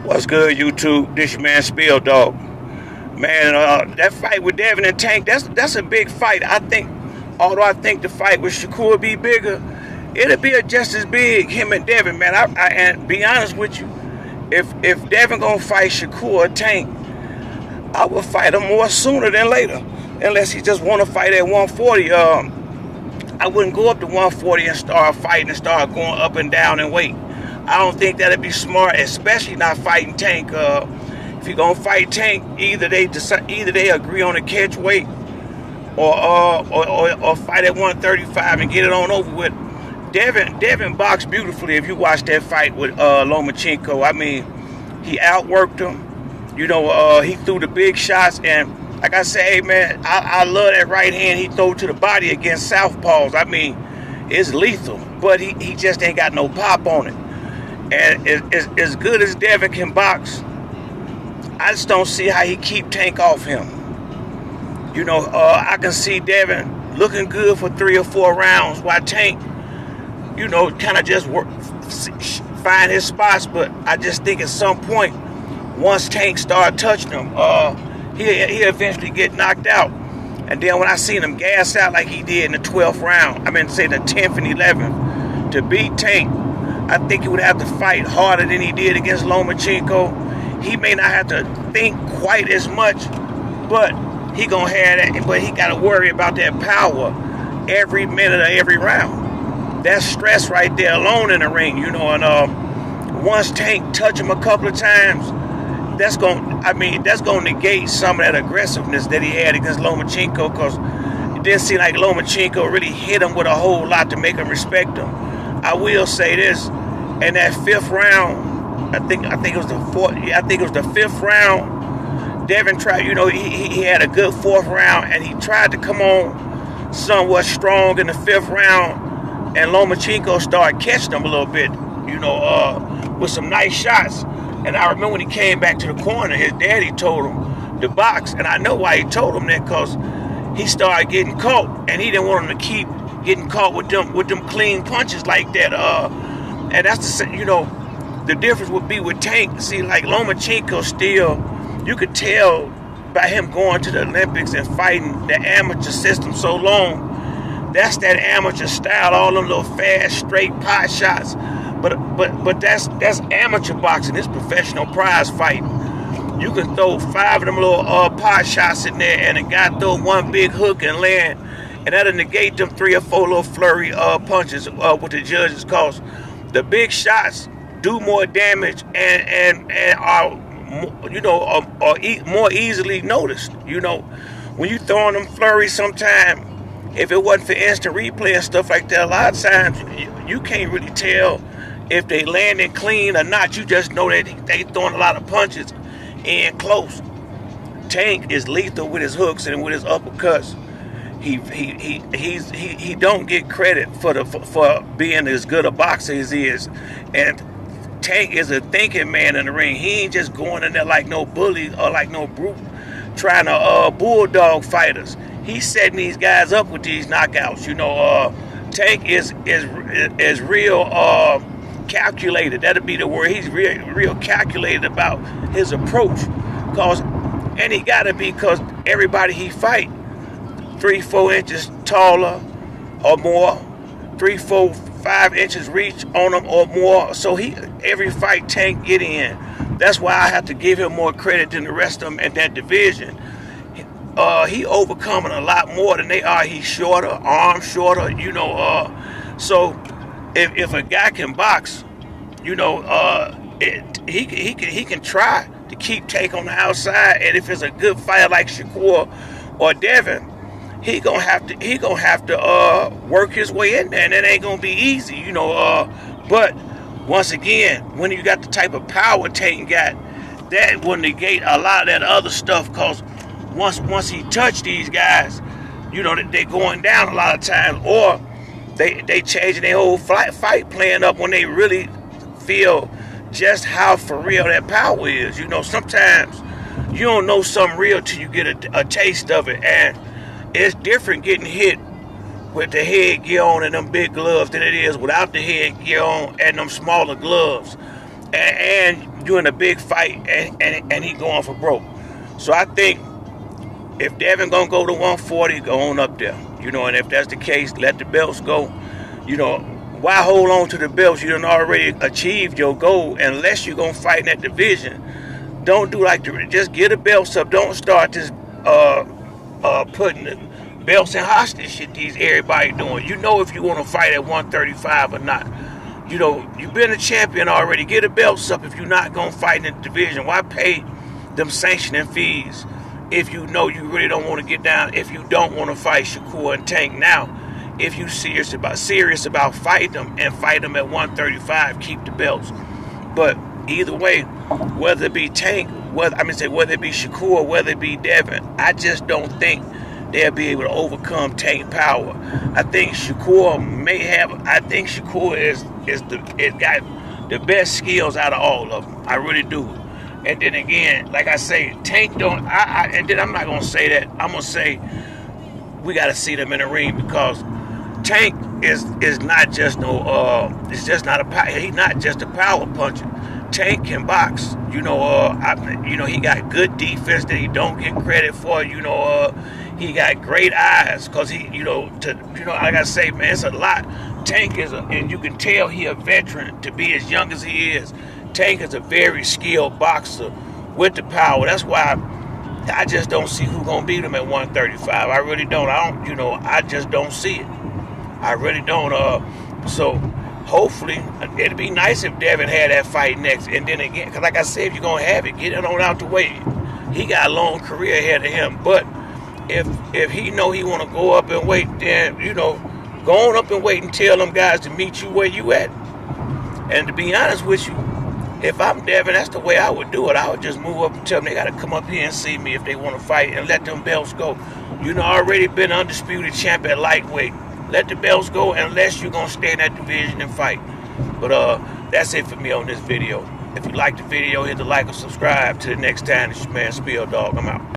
What's good, YouTube? This your man Spill Dog. Man, that fight with Devin and Tank, that's a big fight. Although I think the fight with Shakur would be bigger, it'll be just as big, him and Devin, man. And be honest with you, if Devin gonna fight Shakur or Tank, I would fight him more sooner than later. Unless he just want to fight at 140. I wouldn't go up to 140 and start fighting and start going up and down in weight. I don't think that'd be smart, especially not fighting Tank. If you're gonna fight Tank, either they agree on a catch weight, or fight at 135 and get it on over with. Devin boxed beautifully. If you watch that fight with Lomachenko, I mean, he outworked him. He threw the big shots, and like I say, hey man, I love that right hand he threw to the body against southpaws. I mean, it's lethal, but he just ain't got no pop on it. And as good as Devin can box, I just don't see how he keep Tank off him. I can see Devin looking good for 3 or 4 rounds, while Tank, kind of just find his spots. But I just think at some point, once Tank start touching him, he'll eventually get knocked out. And then when I seen him gas out like he did in the 12th round, the 10th and 11th, to beat Tank, I think he would have to fight harder than he did against Lomachenko. He may not have to think quite as much, but he gonna have that. But he got to worry about that power every minute of every round. That's stress right there alone in the ring, And once Tank touch him a couple of times, that's gonna negate some of that aggressiveness that he had against Lomachenko, because it didn't seem like Lomachenko really hit him with a whole lot to make him respect him. I will say this: in that 5th round, I think it was the 4th. I think it was the 5th round. Devin tried. He had a good 4th round, and he tried to come on somewhat strong in the 5th round, and Lomachenko started catching him a little bit. With some nice shots. And I remember when he came back to the corner, his daddy told him to box. And I know why he told him that, because he started getting caught, and he didn't want him to keep getting caught with them clean punches like that. And that's the difference would be with Tank. See, like Lomachenko still, you could tell by him going to the Olympics and fighting the amateur system so long. That's that amateur style, all them little fast, straight pot shots. But that's amateur boxing. It's professional prize fighting. You can throw 5 of them little pot shots in there, and a guy throw one big hook and land, and that'll negate them 3 or 4 little flurry punches with the judges, cause the big shots do more damage and are more easily noticed. When you throwing them flurries, sometime if it wasn't for instant replay and stuff like that, a lot of times you can't really tell if they landing clean or not. You just know that they throwing a lot of punches in close. Tank is lethal with his hooks and with his uppercuts. He don't get credit for being as good a boxer as he is. And Tank is a thinking man in the ring. He ain't just going in there like no bully or like no brute trying to bulldog fighters. He's setting these guys up with these knockouts. Tank is real calculated. That'd be the word. He's real calculated about his approach. And he gotta be, because everybody he fight 3-4 inches taller or more, 3-4-5 inches reach on him or more. So every fight Tank get in. That's why I have to give him more credit than the rest of them in that division. He overcoming a lot more than they are. He's shorter, arms shorter, so if a guy can box, he can try to keep Tank on the outside. And if it's a good fighter like Shakur or Devin, he gonna have to work his way in there, and it ain't gonna be easy, But once again, when you got the type of power Tank got, that will negate a lot of that other stuff, because once he touched these guys, they're going down a lot of times, or they changing their whole fight plan up when they really feel just how for real that power is. Sometimes you don't know something real till you get a taste of it, and it's different getting hit with the headgear on and them big gloves than it is without the headgear on and them smaller gloves. And you in a big fight and he going for broke. So I think if Devin gonna go to 140, go on up there. And if that's the case, let the belts go. Why hold on to the belts? You done already achieved your goal. Unless you're gonna fight in that division, don't do like just get the belts up. Don't start this putting the belts in hostage shit everybody doing. If you want to fight at 135 or not. You've been a champion already. Get the belts up if you're not gonna fight in the division. Why pay them sanctioning fees if you know you really don't want to get down? If you don't want to fight Shakur and Tank now, if you serious about fighting them and fight them at 135, keep the belts. But either way, whether it be Tank, whether it be Shakur, whether it be Devin, I just don't think they'll be able to overcome Tank power. I think Shakur is got the best skills out of all of them. I really do. And then again, like I say, Tank don't. And then I'm not gonna say that. I'm gonna say we gotta see them in the ring, because Tank is not just it's just not he's not just a power puncher. Tank can box. He got good defense that he don't get credit for. He got great eyes, because like I say, man, it's a lot. Tank and you can tell he a veteran to be as young as he is. Tank is a very skilled boxer with the power. That's why I just don't see who's gonna beat him at 135. I really don't. I just don't see it. I really don't. So hopefully it'd be nice if Devin had that fight next. And then again, because like I said, if you're gonna have it, get it on out the way. He got a long career ahead of him. But if he know he want to go up and wait, then go on up and wait and tell them guys to meet you where you at. And to be honest with you, if I'm Devin, that's the way I would do it. I would just move up and tell them they got to come up here and see me if they want to fight, and let them belts go. Already been undisputed champ at lightweight. Let the belts go, unless you're going to stay in that division and fight. But that's it for me on this video. If you like the video, hit the like or subscribe. Till the next time, it's your man Spill Dog. I'm out.